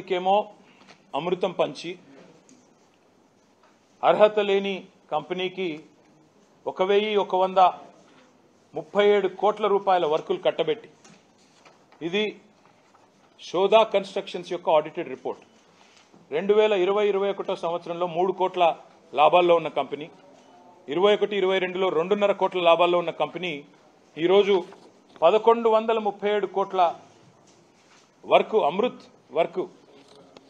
కేమో అమృతం పంచి అర్హత లేని కంపెనీకి 1137 కోట్ల రూపాయల వర్కులు కట్టబెట్టి ఇది శోధా కన్స్ట్రక్షన్స్ యొక్క ఆడిటెడ్ రిపోర్ట్ 2020-21 సంవత్సరంలో 3 కోట్ల లాభాల్లో ఉన్న కంపెనీ 21-22లో 2.5 కోట్ల లాభాల్లో ఉన్న కంపెనీ ఈ రోజు 1137 కోట్ల వర్క్ అమృత్ వర్క్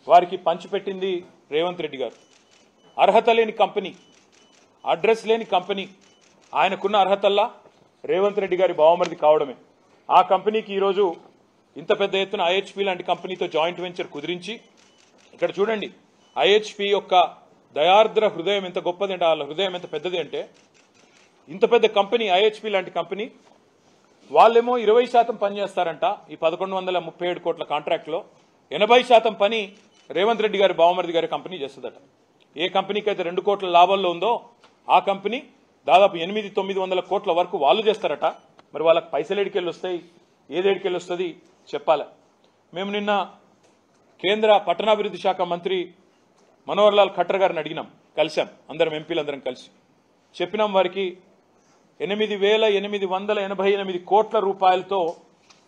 వారికి పంచిపెట్టింది రేవంత్ రెడ్డి గారు. అర్హత లేని కంపెనీ, అడ్రస్ లేని కంపెనీ, ఆయనకున్న అర్హతల్లా రేవంత్ రెడ్డి గారి బావమరిది కావడమే. ఆ కంపెనీకి ఈరోజు ఇంత పెద్ద ఎత్తున ఐహెచ్పి లాంటి కంపెనీతో జాయింట్ వెంచర్ కుదిరించి ఇక్కడ చూడండి ఐహెచ్పి యొక్క దయార్ద్ర హృదయం ఎంత గొప్పది అంటే వాళ్ళ హృదయం ఎంత పెద్దది అంటే ఇంత పెద్ద కంపెనీ ఐహెచ్పి లాంటి కంపెనీ వాళ్ళేమో 20% పని చేస్తారంట. ఈ 1137 కోట్ల కాంట్రాక్ట్లో 80% పని రేవంత్ రెడ్డి గారి బావమరిది గారి కంపెనీ చేస్తుందట. ఏ కంపెనీకి అయితే 2 కోట్ల లాభాల్లో ఉందో ఆ కంపెనీ దాదాపు 800-900 కోట్ల వరకు వాళ్ళు చేస్తారట. మరి వాళ్ళకి పైసలు ఎడికెళ్ళి వస్తాయి, ఏదేడికెళ్ళి వస్తుంది చెప్పాలి. మేము నిన్న కేంద్ర పట్టణాభివృద్ధి శాఖ మంత్రి మనోహర్ లాల్ ఖట్టర్ గారిని అడిగినాం, కలిసాం, అందరం ఎంపీలందరం కలిసి చెప్పినాం వారికి 8,888 కోట్ల రూపాయలతో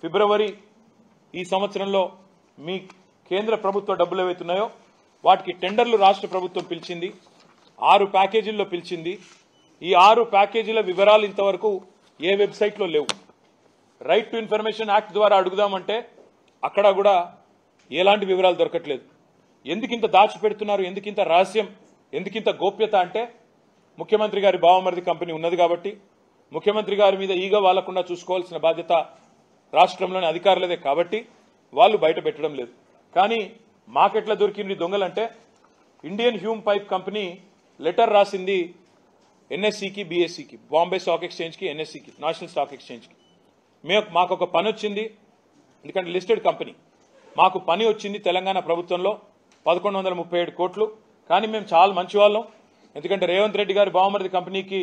ఫిబ్రవరి ఈ సంవత్సరంలో మీ కేంద్ర ప్రభుత్వ డబ్బులు ఏవైతున్నాయో వాటికి టెండర్లు రాష్ట్ర ప్రభుత్వం పిలిచింది, 6 ప్యాకేజీల్లో పిలిచింది. ఈ 6 ప్యాకేజీల వివరాలు ఇంతవరకు ఏ వెబ్సైట్లో లేవు. రైట్ టు ఇన్ఫర్మేషన్ యాక్ట్ ద్వారా అడుగుదామంటే అక్కడ కూడా ఎలాంటి వివరాలు దొరకట్లేదు. ఎందుకింత దాచిపెడుతున్నారు, ఎందుకింత రహస్యం, ఎందుకింత గోప్యత అంటే ముఖ్యమంత్రి గారి బావమరిది కంపెనీ ఉన్నది కాబట్టి ముఖ్యమంత్రి గారి మీద ఈగ వాలకుండా చూసుకోవాల్సిన బాధ్యత రాష్ట్రంలోని అధికారులదే కాబట్టి వాళ్ళు బయట పెట్టడం లేదు. కానీ మాకెట్లా దొరికింది దొంగలంటే Indian Hume pipe company letter రాసింది ఎన్ఎస్సికి, బిఎస్సికి, బాంబే స్టాక్ ఎక్స్చేంజ్కి, ఎన్ఎస్సికి, నేషనల్ స్టాక్ ఎక్స్చేంజ్కి. మాకు ఒక పని వచ్చింది, ఎందుకంటే లిస్టెడ్ కంపెనీ, మాకు పని వచ్చింది తెలంగాణ ప్రభుత్వంలో 1137 కోట్లు. కానీ మేము చాలా మంచి వాళ్ళం, ఎందుకంటే రేవంత్ రెడ్డి గారి బావమరిది కంపెనీకి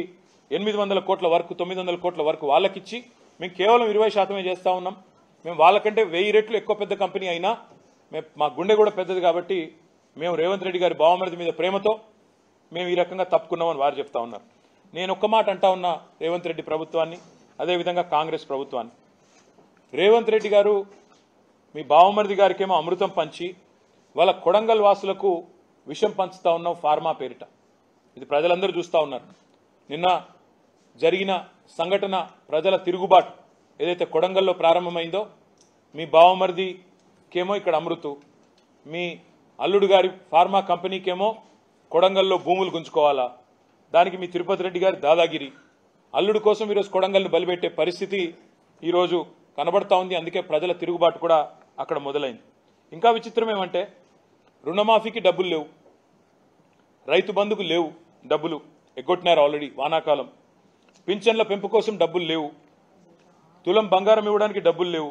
800 కోట్ల వరకు 900 కోట్ల వరకు వాళ్ళకిచ్చి మేము కేవలం 20% చేస్తా ఉన్నాం. మేము వాళ్ళకంటే 1000 రెట్లు ఎక్కువ పెద్ద కంపెనీ అయినా మా గుండె కూడా పెద్దది కాబట్టి మేము రేవంత్ రెడ్డి గారి బావమరిది మీద ప్రేమతో మేము ఈ రకంగా తప్పుకున్నామని వారు చెప్తా ఉన్నారు. నేను ఒక్క మాట అంటా ఉన్నా రేవంత్ రెడ్డి ప్రభుత్వాన్ని, అదేవిధంగా కాంగ్రెస్ ప్రభుత్వాన్ని. రేవంత్ రెడ్డి గారు మీ బావమరిది గారికేమో అమృతం పంచి వాళ్ళ కొడంగల్ వాసులకు విషం పంచుతా ఉన్నాం ఫార్మా పేరిట. ఇది ప్రజలందరూ చూస్తూ ఉన్నారు. నిన్న జరిగిన సంఘటన ప్రజల తిరుగుబాటు ఏదైతే కొడంగల్లో ప్రారంభమైందో మీ బావమరిదికేమో ఇక్కడ అమృతు, మీ అల్లుడు గారి ఫార్మా కంపెనీకేమో కొడంగల్లో భూములు గుంజుకోవాలా, దానికి మీ తిరుపతి రెడ్డి గారి దాదాగిరి, అల్లుడు కోసం ఈరోజు కొడంగల్ని బలిపెట్టే పరిస్థితి ఈరోజు కనబడతా ఉంది. అందుకే ప్రజల తిరుగుబాటు కూడా అక్కడ మొదలైంది. ఇంకా విచిత్రం ఏమంటే రుణమాఫీకి డబ్బులు లేవు, రైతు బంధుకు లేవు, డబ్బులు ఎగ్గొట్టినారు ఆల్రెడీ వానాకాలం, పింఛన్ల పెంపు కోసం డబ్బులు లేవు, తులం బంగారం ఇవ్వడానికి డబ్బులు లేవు,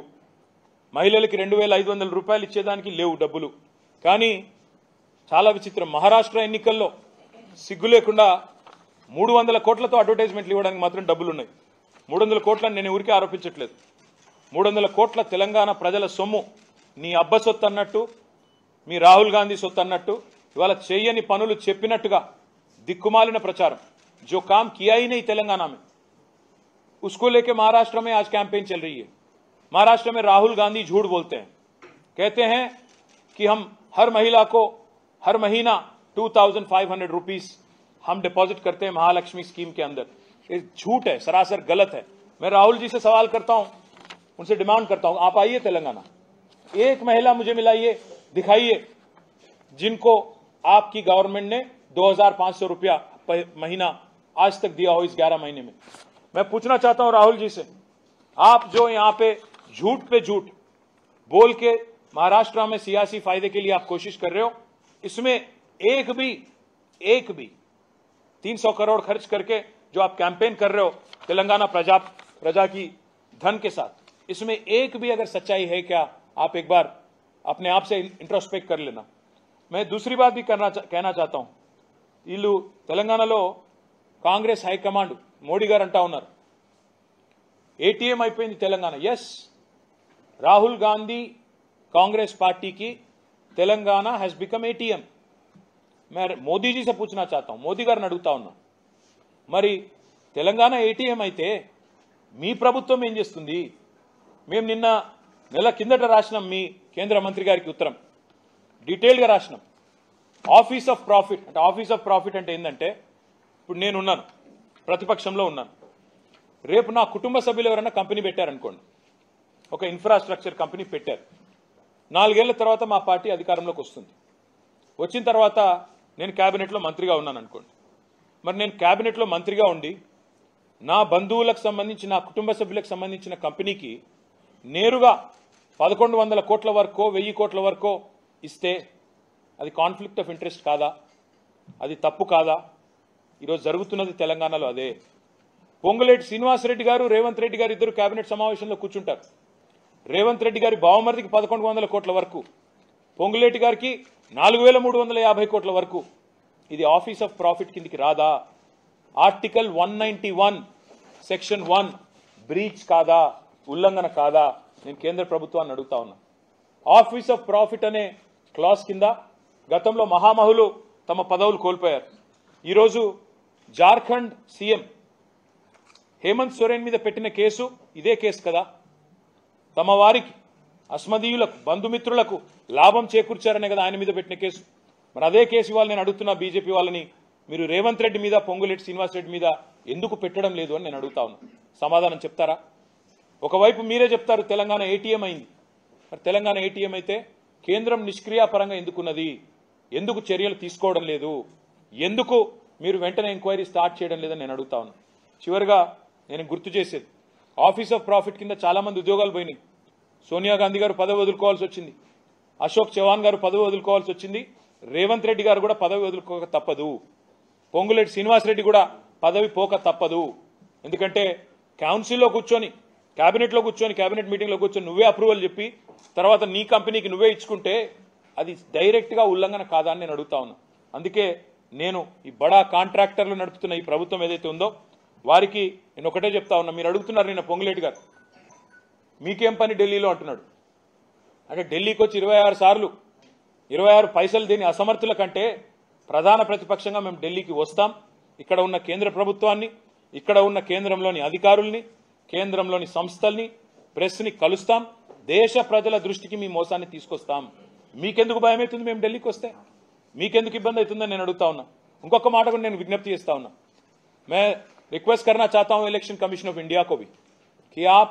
మహిళలకి 2,500 రూపాయలు ఇచ్చేదానికి లేవు డబ్బులు. కానీ చాలా విచిత్రం, మహారాష్ట్ర ఎన్నికల్లో సిగ్గు లేకుండా 300 కోట్లతో అడ్వర్టైజ్మెంట్లు ఇవ్వడానికి మాత్రం డబ్బులు ఉన్నాయి. 300 కోట్లని నేను ఊరికే ఆరోపించట్లేదు. 300 కోట్ల తెలంగాణ ప్రజల సొమ్ము నీ అబ్బ సొత్తు అన్నట్టు, మీ రాహుల్ గాంధీ సొత్తు అన్నట్టు ఇవాళ చేయని పనులు చెప్పినట్టుగా दिक्कुमालिन प्रचार जो काम किया ही नहीं तेलंगाना में, उसको लेके महाराष्ट्र में आज कैंपेन चल रही है. महाराष्ट्र में राहुल गांधी झूठ बोलते हैं, कहते हैं कि हम हर महिला को हर महीना 2,500 रुपीस हम डिपॉजिट करते हैं महालक्ष्मी स्कीम के अंदर. ये झूठ है, सरासर गलत है. मैं राहुल जी से सवाल करता हूं, उनसे डिमांड करता हूं, आप आइए तेलंगाना, एक महिला मुझे मिलाइए, दिखाइए जिनको आपकी गवर्नमेंट ने 2,500 रुपया महीना आज तक दिया हो इस 11 महीने में. मैं पूछना चाहता हूं राहुल जी से, आप जो यहां पे झूठ बोल के महाराष्ट्र में सियासी फायदे के लिए आप कोशिश कर रहे हो, इसमें एक भी 300 करोड़ खर्च करके जो आप कैंपेन कर रहे हो तेलंगाना प्रजा की धन के साथ, इसमें एक भी अगर सच्चाई है क्या, आप एक बार अपने आप से इंट्रोस्पेक्ट कर लेना. मैं दूसरी बात भी कहना चाहता हूं, వీళ్ళు తెలంగాణలో కాంగ్రెస్ హైకమాండ్ మోడీ గారు అంటా ఉన్నారు ఏటీఎం అయిపోయింది తెలంగాణ. ఎస్, రాహుల్ గాంధీ కాంగ్రెస్ పార్టీకి तेलंगाना हैज बिकम एटीएम। मैं मोदी जी से पूछना चाहता हूं, मोदी गारिని అడుగుతా ఉన్నా, మరి తెలంగాణ ఏటీఎం అయితే మీ ప్రభుత్వం ఏం చేస్తుంది? మేము నిన్న నెల కిందట రాసినాం మీ కేంద్ర మంత్రి గారికి ఉత్తరం, డీటెయిల్ గా రాసినాం. ఆఫీస్ ఆఫ్ ప్రాఫిట్ అంటే, ఆఫీస్ ఆఫ్ ప్రాఫిట్ అంటే ఏంటంటే, ఇప్పుడు నేను ఉన్నాను, ప్రతిపక్షంలో ఉన్నాను, రేపు నా కుటుంబ సభ్యులు ఎవరైనా కంపెనీ పెట్టారనుకోండి, ఒక ఇన్ఫ్రాస్ట్రక్చర్ కంపెనీ పెట్టారు, 4 ఏళ్ల తర్వాత మా పార్టీ అధికారంలోకి వస్తుంది. వచ్చిన తర్వాత నేను క్యాబినెట్లో మంత్రిగా ఉన్నాను అనుకోండి. మరి నేను క్యాబినెట్లో మంత్రిగా ఉండి నా బంధువులకు సంబంధించి, నా కుటుంబ సభ్యులకు సంబంధించిన కంపెనీకి నేరుగా 1100 కోట్ల వరకు 1000 కోట్ల వరకు ఇస్తే అది కాన్ఫ్లిక్ట్ ఆఫ్ ఇంట్రెస్ట్ కాదా? అది తప్పు కాదా? ఈరోజు జరుగుతున్నది తెలంగాణలో అదే. పొంగులేటి శ్రీనివాసరెడ్డి గారు, రేవంత్ రెడ్డి గారు ఇద్దరు కేబినెట్ సమావేశంలో కూర్చుంటారు. రేవంత్ రెడ్డి గారి బావమరిదికి 1100 కోట్ల వరకు, పొంగులేటి గారికి 4350 కోట్ల వరకు. ఇది ఆఫీస్ ఆఫ్ ప్రాఫిట్ కిందికి రాదా? ఆర్టికల్ 191 సెక్షన్ 1 బ్రీచ్ కాదా? ఉల్లంఘన కాదా? నేను కేంద్ర ప్రభుత్వాన్ని అడుగుతా ఉన్నా. ఆఫీస్ ఆఫ్ ప్రాఫిట్ అనే క్లాస్ కింద గతంలో మహామహులు తమ పదవులు కోల్పోయారు. ఈరోజు జార్ఖండ్ సీఎం హేమంత్ సోరెన్ మీద పెట్టిన కేసు ఇదే కేసు కదా. తమ వారికి, అస్మదీయులకు, బంధుమిత్రులకు లాభం చేకూర్చారనే కదా ఆయన మీద పెట్టిన కేసు. మరి అదే కేసు ఇవాళ నేను అడుగుతున్నా బీజేపీ వాళ్ళని, మీరు రేవంత్ రెడ్డి మీద, పొంగులేటి శ్రీనివాసరెడ్డి మీద ఎందుకు పెట్టడం లేదు అని నేను అడుగుతా ఉన్నా. సమాధానం చెప్తారా? ఒకవైపు మీరే చెప్తారు తెలంగాణ ఏటీఎం అయింది. మరి తెలంగాణ ఏటీఎం అయితే కేంద్రం నిష్క్రియాపరంగా ఎందుకున్నది? ఎందుకు చర్యలు తీసుకోవడం లేదు? ఎందుకు మీరు వెంటనే ఎంక్వైరీ స్టార్ట్ చేయడం లేదని నేను అడుగుతా ఉన్నా. చివరిగా నేను గుర్తు చేసేది, ఆఫీస్ ఆఫ్ ప్రాఫిట్ కింద చాలా మంది ఉద్యోగాలు పోయినాయి. సోనియా గాంధీ గారు పదవి వదులుకోవాల్సి వచ్చింది, అశోక్ చవాన్ గారు పదవి వదులుకోవాల్సి వచ్చింది, రేవంత్ రెడ్డి గారు కూడా పదవి వదులుకోక తప్పదు, పొంగులేటి శ్రీనివాసరెడ్డి కూడా పదవి పోక తప్పదు. ఎందుకంటే కౌన్సిల్లో కూర్చొని, కేబినెట్లో కూర్చొని, కేబినెట్ మీటింగ్లో కూర్చొని నువ్వే అప్రూవల్ చెప్పి తర్వాత నీ కంపెనీకి నువ్వే ఇచ్చుకుంటే అది డైరెక్ట్గా ఉల్లంఘన కాదా అని నేను అడుగుతా ఉన్నా. అందుకే నేను ఈ బడా కాంట్రాక్టర్లు నడుపుతున్న ఈ ప్రభుత్వం ఏదైతే ఉందో వారికి నేను ఒకటే చెప్తా ఉన్నా. మీరు అడుగుతున్నారు నిన్న పొంగులేటి గారు, మీకేం పని ఢిల్లీలో అంటున్నాడు. అంటే ఢిల్లీకి వచ్చి 26 సార్లు 26 పైసలు దేని అసమర్థుల కంటే ప్రధాన ప్రతిపక్షంగా మేము ఢిల్లీకి వస్తాం. ఇక్కడ ఉన్న కేంద్ర ప్రభుత్వాన్ని, ఇక్కడ ఉన్న కేంద్రంలోని అధికారుల్ని, కేంద్రంలోని సంస్థల్ని, ప్రెస్ని కలుస్తాం. దేశ ప్రజల దృష్టికి మీ మోసాన్ని తీసుకొస్తాం. మీకెందుకు భయం అవుతుంది మేము ఢిల్లీకి వస్తే? మీకెందుకు ఇబ్బంది అవుతుందని నేను అడుగుతా ఉన్నా. ఇంకొక మాట కూడా నేను విజ్ఞప్తి చేస్తా ఉన్నా. मैं रिक्वेस्ट करना चाहता हूं इलेक्शन कमीशन ऑफ इंडिया को भी कि आप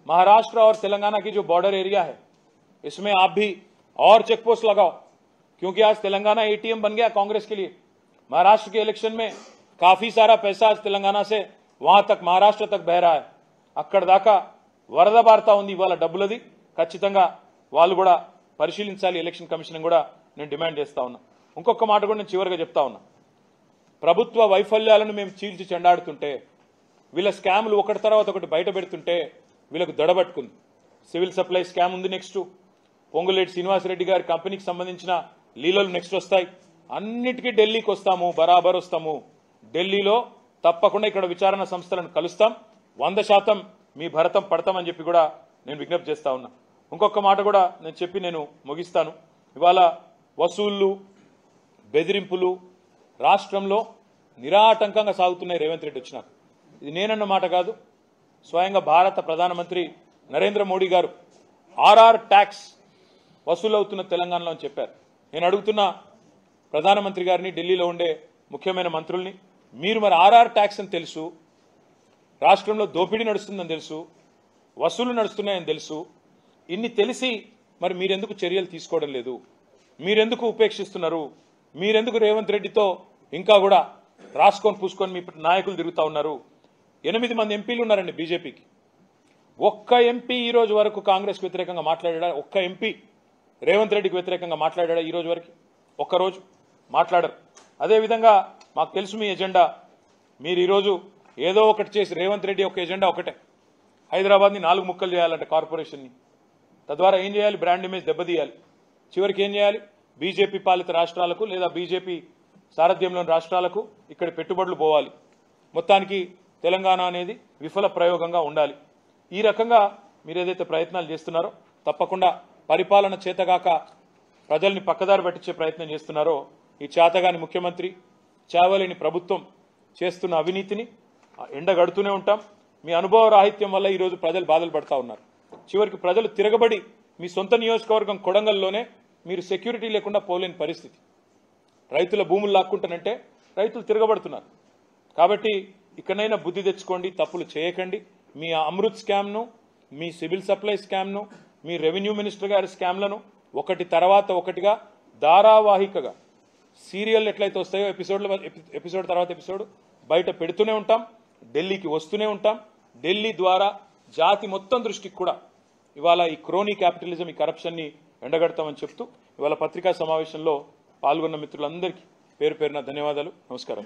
महाराष्ट्र और तेलंगाना की जो बॉर्डर एरिया है इसमें आप भी और चेक पोस्ट लगाओ, क्योंकि आज तेलंगाना एटीएम बन गया कांग्रेस के लिए. महाराष्ट्र के इलेक्शन में काफी सारा पैसा आज तेलंगाना से वहां तक, महाराष्ट्र तक बह रहा है. అక్కడ దాకా వరద బారుతా ఉంది ఇవాళ డబ్బులది. ఖచ్చితంగా వాళ్ళు కూడా పరిశీలించాలి ఎలక్షన్ కమిషన్ కూడా నేను డిమాండ్ చేస్తా ఉన్నా. ఇంకొక మాట కూడా నేను చివరిగా చెప్తా ఉన్నా. ప్రభుత్వ వైఫల్యాలను మేము చీల్చి చెండాడుతుంటే, వీళ్ళ స్కామ్లు ఒకటి తర్వాత ఒకటి బయట పెడుతుంటే వీళ్ళకు దడబట్టుకుంది. సివిల్ సప్లై స్కామ్ ఉంది నెక్స్ట్, పొంగులేటి శ్రీనివాసరెడ్డి గారి కంపెనీకి సంబంధించిన లీలలు నెక్స్ట్ వస్తాయి. అన్నిటికీ ఢిల్లీకి వస్తాము, బరాబర్ వస్తాము. ఢిల్లీలో తప్పకుండా ఇక్కడ విచారణ సంస్థలను కలుస్తాం. 100% మీ భరతం పడతామని చెప్పి కూడా నేను విజ్ఞప్తి చేస్తా ఉన్నా. ఇంకొక మాట కూడా నేను చెప్పి నేను ముగిస్తాను. ఇవాళ వసూళ్లు, బెదిరింపులు రాష్ట్రంలో నిరాటంకంగా సాగుతున్నాయి రేవంత్ రెడ్డి వచ్చినాక. ఇది నేనన్న మాట కాదు, స్వయంగా భారత ప్రధానమంత్రి నరేంద్ర మోడీ గారు ఆర్ఆర్ ట్యాక్స్ వసూలవుతున్న తెలంగాణలో అని చెప్పారు. నేను అడుగుతున్న ప్రధానమంత్రి గారిని, ఢిల్లీలో ఉండే ముఖ్యమైన మంత్రుల్ని, మీరు మరి ఆర్ఆర్ ట్యాక్స్ అని తెలుసు, రాష్ట్రంలో దోపిడీ నడుస్తుందని తెలుసు, వసూలు నడుస్తున్నాయని తెలుసు, ఇన్ని తెలిసి మరి మీరెందుకు చర్యలు తీసుకోవడం లేదు? మీరెందుకు ఉపేక్షిస్తున్నారు? మీరెందుకు రేవంత్ రెడ్డితో ఇంకా కూడా రాసుకొని పూసుకొని మీ నాయకులు తిరుగుతా ఉన్నారు? 8 మంది ఎంపీలు ఉన్నారండి బీజేపీకి. ఒక్క ఎంపీ ఈ రోజు వరకు కాంగ్రెస్కి వ్యతిరేకంగా మాట్లాడా? ఒక్క ఎంపీ రేవంత్ రెడ్డికి వ్యతిరేకంగా మాట్లాడా ఈ రోజు వరకు? ఒక్కరోజు మాట్లాడరు. అదేవిధంగా మాకు తెలుసు మీ ఎజెండా. మీరు ఈరోజు ఏదో ఒకటి చేసి, రేవంత్ రెడ్డి ఒక ఎజెండా ఒకటే, హైదరాబాద్ని 4 ముక్కలు చేయాలంటే కార్పొరేషన్ని. తద్వారా ఏం చేయాలి? బ్రాండ్ ఇమేజ్ దెబ్బతీయాలి. చివరికి ఏం చేయాలి? బీజేపీ పాలిత రాష్ట్రాలకు లేదా బీజేపీ సారథ్యంలోని రాష్ట్రాలకు ఇక్కడ పెట్టుబడులు పోవాలి. మొత్తానికి తెలంగాణ అనేది విఫల ప్రయోగంగా ఉండాలి. ఈ రకంగా మీరు ఏదైతే ప్రయత్నాలు చేస్తున్నారో తప్పకుండా పరిపాలన చేతగాక ప్రజల్ని పక్కదారి పట్టించే ప్రయత్నం చేస్తున్నారో ఈ చేతగాని ముఖ్యమంత్రి చావలేని ప్రభుత్వం చేస్తున్న అవినీతిని ఎండగడుతూనే ఉంటాం. మీ అనుభవ రాహిత్యం వల్ల ఈరోజు ప్రజలు బాధలు పడతా ఉన్నారు. చివరికి ప్రజలు తిరగబడి మీ సొంత నియోజకవర్గం కొడంగల్లోనే మీరు సెక్యూరిటీ లేకుండా పోలేని పరిస్థితి. రైతుల భూములు లాక్కుంటానంటే రైతులు తిరగబడుతున్నారు. కాబట్టి ఇకనైనా బుద్ధి తెచ్చుకోండి, తప్పులు చేయకండి. మీ అమృత్ స్కామ్ను, మీ సివిల్ సప్లై స్కామ్ను, మీ రెవెన్యూ మినిస్టర్ గారి స్కామ్లను ఒకటి తర్వాత ఒకటిగా ధారావాహికగా సీరియల్ ఎట్లయితే వస్తాయో ఎపిసోడ్ తర్వాత ఎపిసోడ్ బయట పెడుతూనే ఉంటాం. ఢిల్లీకి వస్తూనే ఉంటాం. ఢిల్లీ ద్వారా జాతి మొత్తం దృష్టికి కూడా ఇవాళ ఈ క్రోనీ క్యాపిటలిజం, ఈ కరప్షన్ని ఎండగడతామని చెప్తూ ఇవాళ పత్రికా సమావేశంలో పాల్గొన్న మిత్రులందరికీ పేరు పేరున ధన్యవాదాలు. నమస్కారం.